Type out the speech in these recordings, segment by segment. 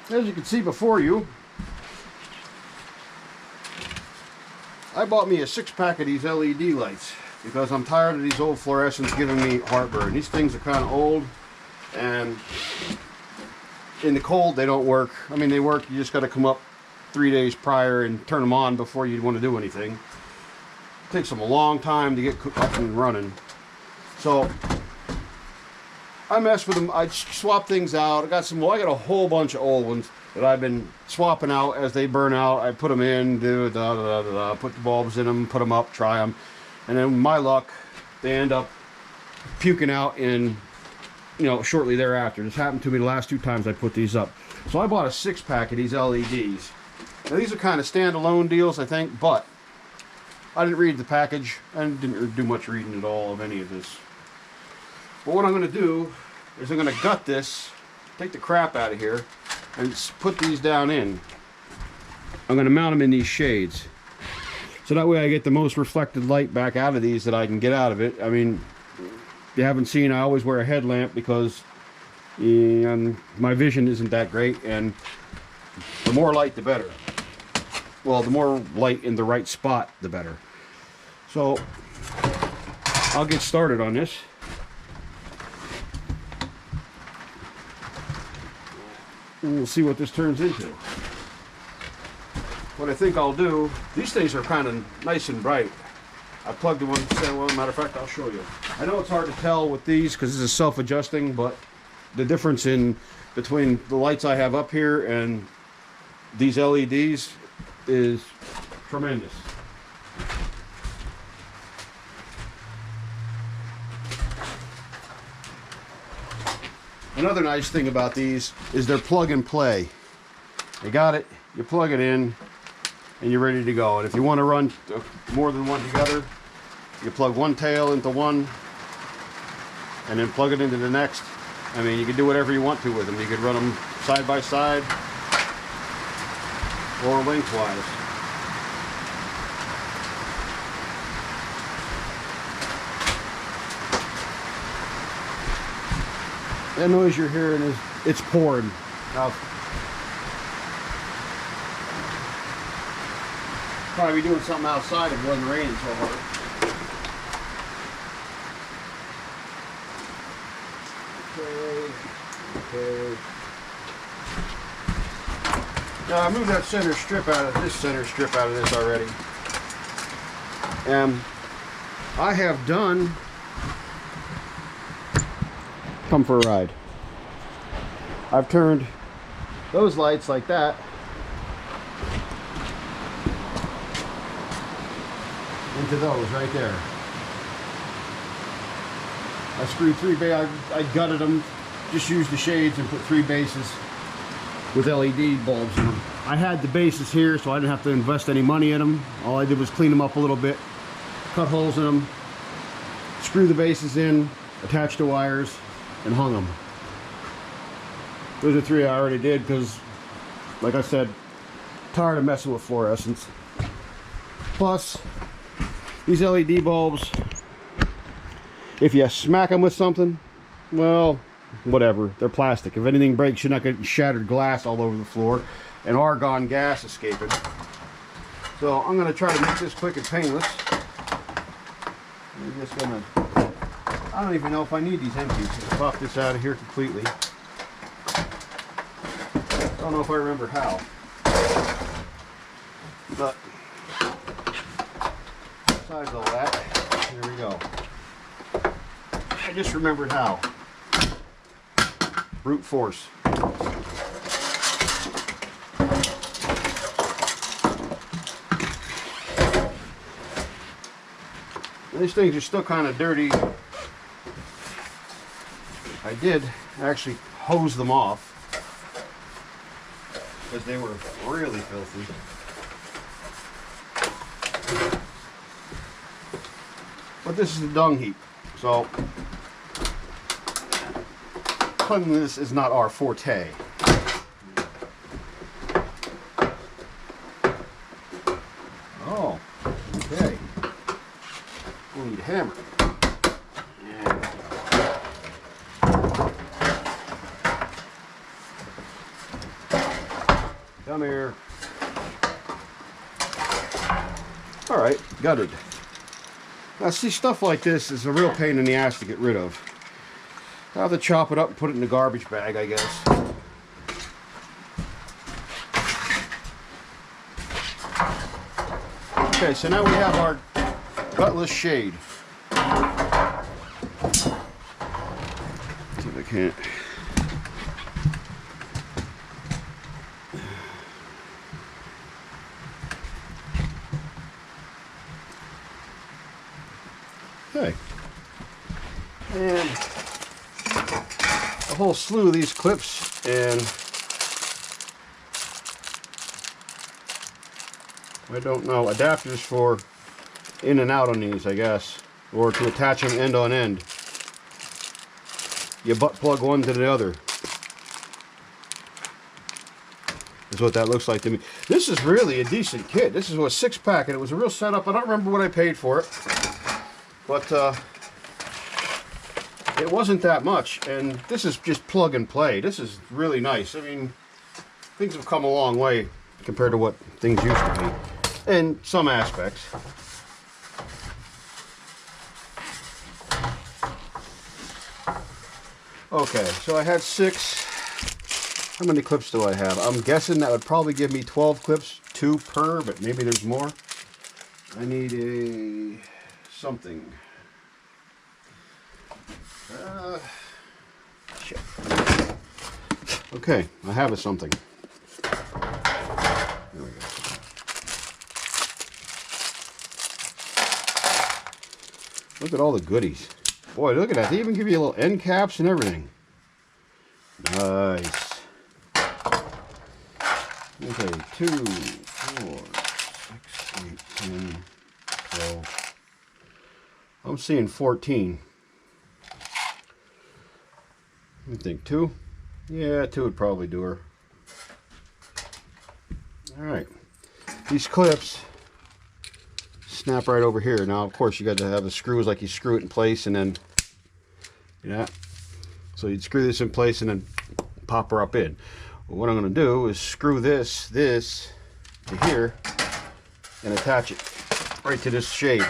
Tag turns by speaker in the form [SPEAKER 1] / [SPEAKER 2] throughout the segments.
[SPEAKER 1] As you can see before you, I bought me a 6-pack of these LED lights because I'm tired of these old fluorescents giving me heartburn. These things are kind of old, and in the cold they don't work. I mean, they work, you just got to come up 3 days prior and turn them on before you want to do anything. It takes them a long time to get up and running. So I mess with them. I swap things out. I got a whole bunch of old ones that I've been swapping out as they burn out. I put them in, put the bulbs in them, put them up, try them, and then with my luck, they end up puking out in, shortly thereafter. This happened to me the last 2 times I put these up. So I bought a 6-pack of these LEDs. Now these are kind of standalone deals, I think, but I didn't read the package. I didn't do much reading at all of any of this. But what I'm going to do is I'm going to gut this, take the crap out of here, and put these down in. I'm going to mount them in these shades. So that way I get the most reflected light back out of these that I can get out of it. I mean, if you haven't seen, I always wear a headlamp because my vision isn't that great, and the more light the better. Well, the more light in the right spot, the better. So I'll get started on this. And we'll see what this turns into. What I think I'll do, these things are kind of nice and bright. I plugged the one, well, matter of fact, I'll show you. I know it's hard to tell with these because this is self-adjusting, but the difference between the lights I have up here and these LEDs is tremendous. Another nice thing about these is they're plug and play. You got it, you plug it in, and you're ready to go. And if you want to run more than one together, you plug one tail into one and then plug it into the next. I mean, you can do whatever you want to with them. You could run them side by side or lengthwise. That noise you're hearing is, it's pouring. Now, probably be doing something outside if it wasn't raining so hard. Okay. Now I moved that center strip out of this already. And I have done, come for a ride. I've turned those lights like that into those right there. I screwed 3 bases. I gutted them, just used the shades and put 3 bases with LED bulbs in them. I had the bases here, so I didn't have to invest any money in them. All I did was clean them up a little bit, cut holes in them, screw the bases in, attach the wires, and hung them. Those are 3 I already did because, like I said, tired of messing with fluorescents. Plus, these LED bulbs, if you smack them with something, well, whatever, they're plastic. If anything breaks, you're not getting shattered glass all over the floor and argon gas escaping. So I'm going to try to make this quick and painless. I'm just going to, I don't even know if I need these empties. Just pop this out of here completely. Don't know if I remember how. But besides all that, here we go. I just remembered how. Brute force. And these things are still kind of dirty. I did actually hose them off because they were really filthy. But this is the dung heap, so cleanliness is not our forte. Oh, okay. We'll need a hammer. All right, got it. Now see, stuff like this is a real pain in the ass to get rid of. I'll have to chop it up and put it in the garbage bag, I guess. Okay, so now we have our gutless shade. See if I can't. Okay. And a whole slew of these clips and I don't know, adapters for in and out on these, I guess, or to attach them end on end. You butt plug one to the other. Is what that looks like to me. This is really a decent kit. This is a 6-pack, and it was a real setup. I don't remember what I paid for it, but it wasn't that much. And this is just plug and play. This is really nice. I mean, things have come a long way compared to what things used to be in some aspects. Okay, so I had 6. How many clips do I have? I'm guessing that would probably give me 12 clips, 2 per, but maybe there's more. I need a something. Shit. Okay, I have a something. There we go. Look at all the goodies. Boy, look at that. They even give you little end caps and everything. Nice. Okay, 2, 4, 6, 8, 10, 12. I'm seeing 14. Let me think, 2? Yeah, 2 would probably do her. Alright. These clips snap right over here. Now, of course, you got to have the screws like you screw it in place and then, yeah. So you'd screw this in place and then pop her up in. Well, what I'm going to do is screw this to here and attach it right to this shade.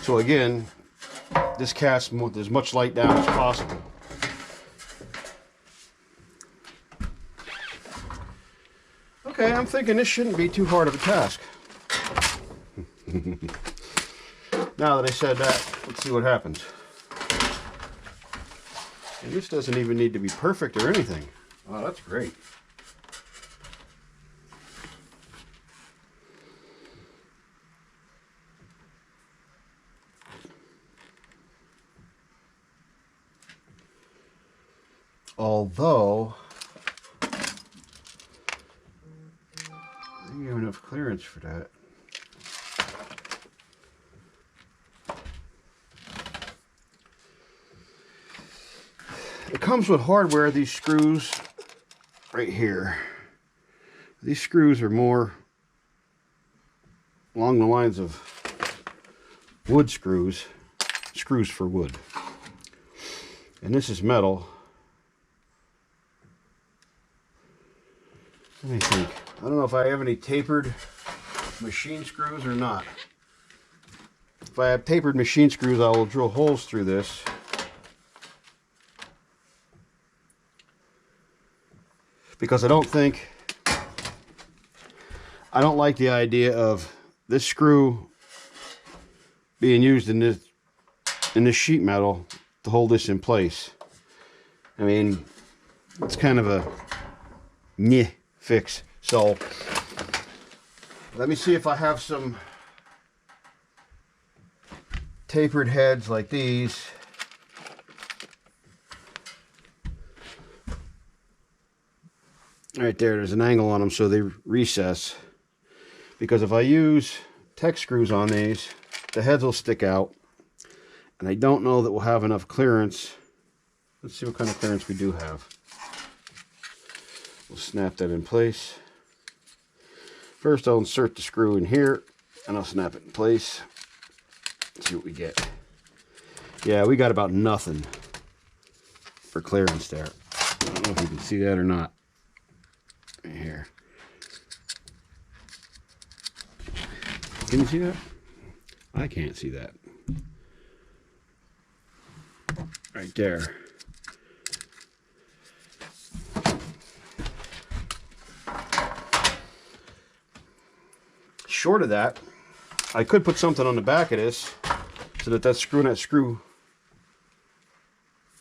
[SPEAKER 1] So again, this casts as much light down as possible. Okay, I'm thinking this shouldn't be too hard of a task. Now that I said that, let's see what happens. And this doesn't even need to be perfect or anything. Oh, that's great. Although, I didn't have enough clearance for that. It comes with hardware, these screws right here. These screws are more along the lines of wood screws, screws for wood. And this is metal. Let me think. I don't know if I have any tapered machine screws or not. If I have tapered machine screws, I will drill holes through this. Because I don't like the idea of this screw being used in this sheet metal to hold this in place. I mean, it's kind of a meh fix. So let me see if I have some tapered heads like these. Right there's an angle on them so they recess. Because if I use Tech screws on these, the heads will stick out. And I don't know that we'll have enough clearance. Let's see what kind of clearance we do have. We'll snap that in place. First I'll insert the screw in here and I'll snap it in place. Let's see what we get. Yeah, we got about nothing for clearance there. I don't know if you can see that or not. Right here. Can you see that? I can't see that. Right there. Short of that, I could put something on the back of this so that that screw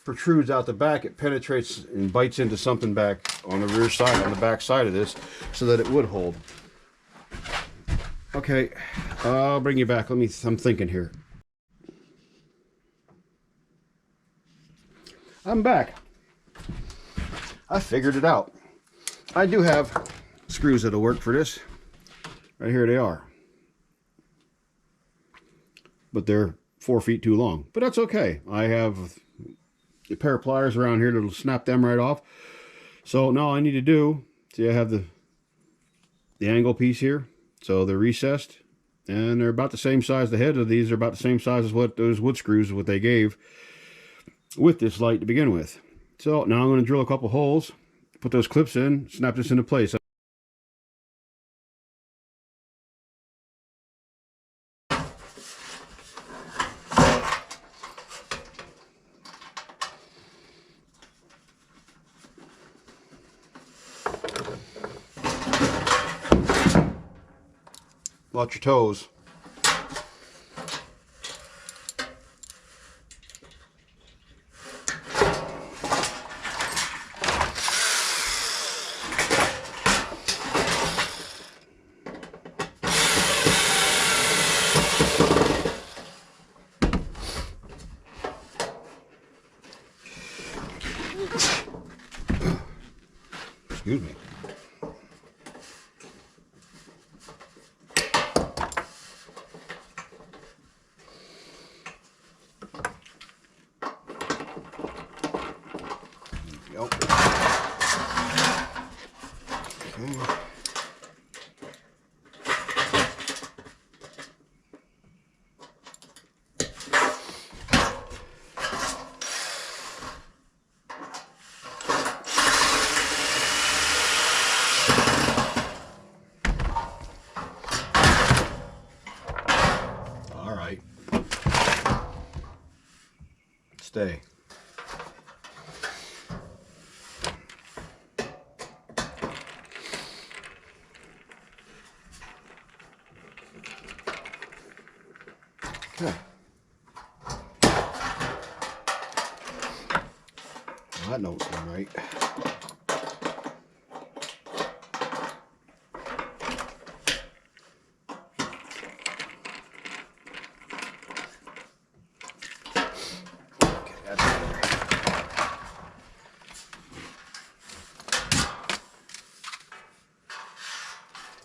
[SPEAKER 1] protrudes out the back. It penetrates and bites into something back on the rear side, on the back side of this, so that it would hold. Okay, I'll bring you back. I'm thinking here. I'm back. I figured it out. I do have screws that'll work for this. Right here they are. But they're 4 feet too long. But that's okay. I have a pair of pliers around here that'll snap them right off. So now all I need to do, see, I have the angle piece here. So they're recessed. And they're about the same size. The heads of these are about the same size as what those wood screws, what they gave with this light to begin with. So now I'm going to drill a couple holes, put those clips in, snap this into place. Watch your toes. Excuse me. Stay. Okay. Well, that note's not right.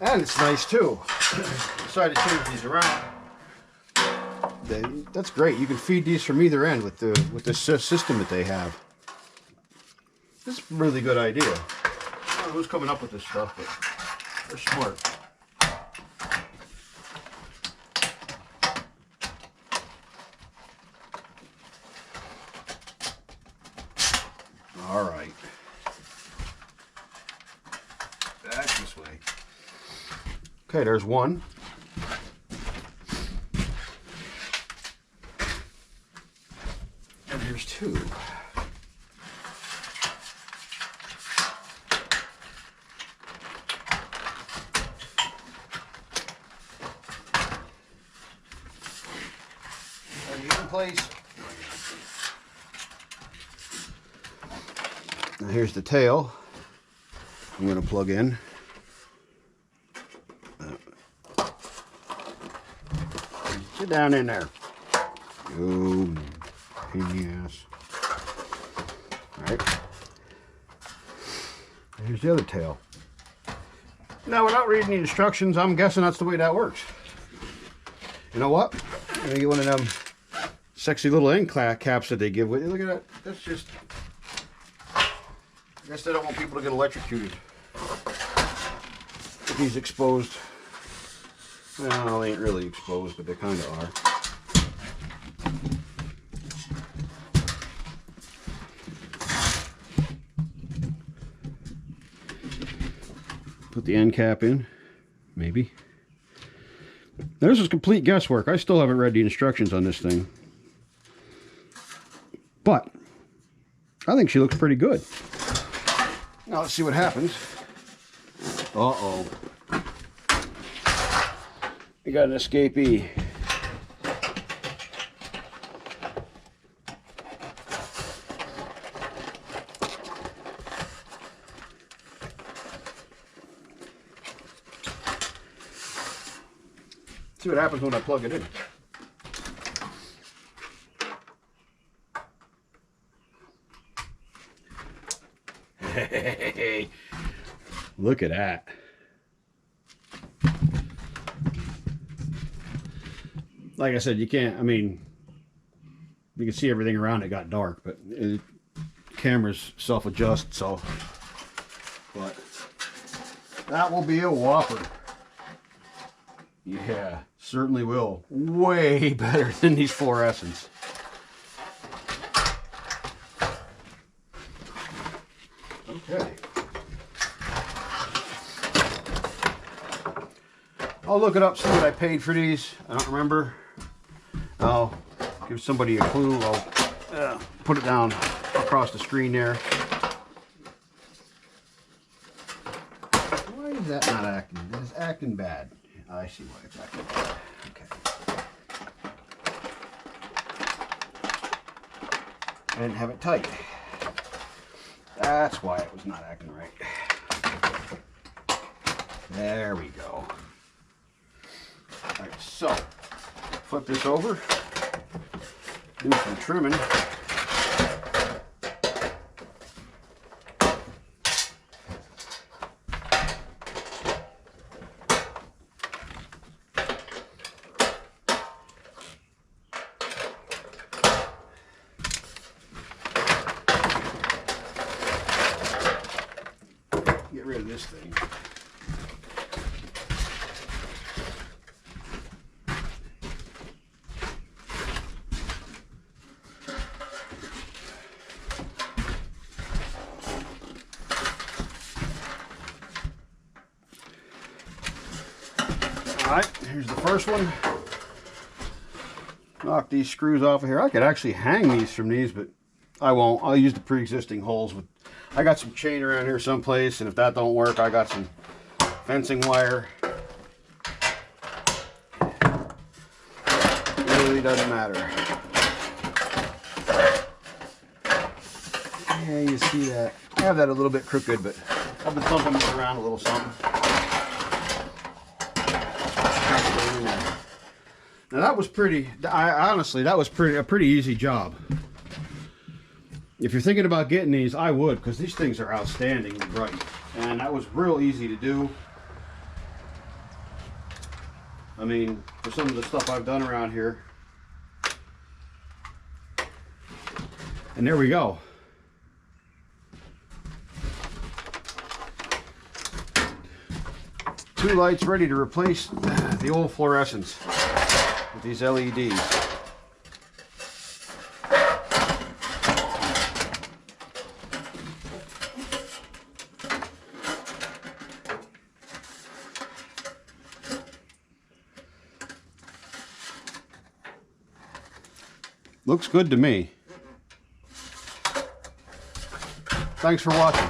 [SPEAKER 1] And it's nice too. Decided to change these around. That's great. You can feed these from either end with the system that they have. This is a really good idea. I don't know who's coming up with this stuff, but they're smart. All right. Back this way. Okay, there's one. And there's two. Are you in place? Now here's the tail. I'm going to plug in. Sit down in there. Oh, pain in the ass. Alright. Here's the other tail. Now, without reading the instructions, I'm guessing that's the way that works. You know what? I'm going to get one of them sexy little end caps that they give with you. Look at that. That's just... I guess they don't want people to get electrocuted if he's exposed. Well, they ain't really exposed, but they kind of are. Put the end cap in, maybe. Now, this is complete guesswork. I still haven't read the instructions on this thing. But I think she looks pretty good. Now let's see what happens. Uh-oh. We got an escapee. See what happens when I plug it in. Hey, look at that. Like I said, you can't, I mean, you can see everything around it got dark, but the camera's self-adjust, so, but that will be a whopper. Yeah, certainly will. Way better than these fluorescents. Okay. I'll look it up, see what I paid for these. I don't remember. I'll give somebody a clue. I'll put it down across the screen there. Why is that not acting? It's acting bad. I see why it's acting bad. Okay. I didn't have it tight. That's why it was not acting right. There we go. Alright, so flip this over, do some trimming. Get rid of this thing. Alright, here's the first one. Knock these screws off of here. I could actually hang these from these, but I won't. I'll use the pre-existing holes. I got some chain around here someplace, and if that don't work, I got some fencing wire. It really doesn't matter. Yeah, you see that. I have that a little bit crooked, but I've been thumping it around a little something. Now that was pretty, honestly, that was a pretty easy job. If you're thinking about getting these, I would, because these things are outstandingly bright. And that was real easy to do. I mean, for some of the stuff I've done around here. And there we go. Two lights ready to replace the old fluorescents with these LEDs. Looks good to me. Thanks for watching.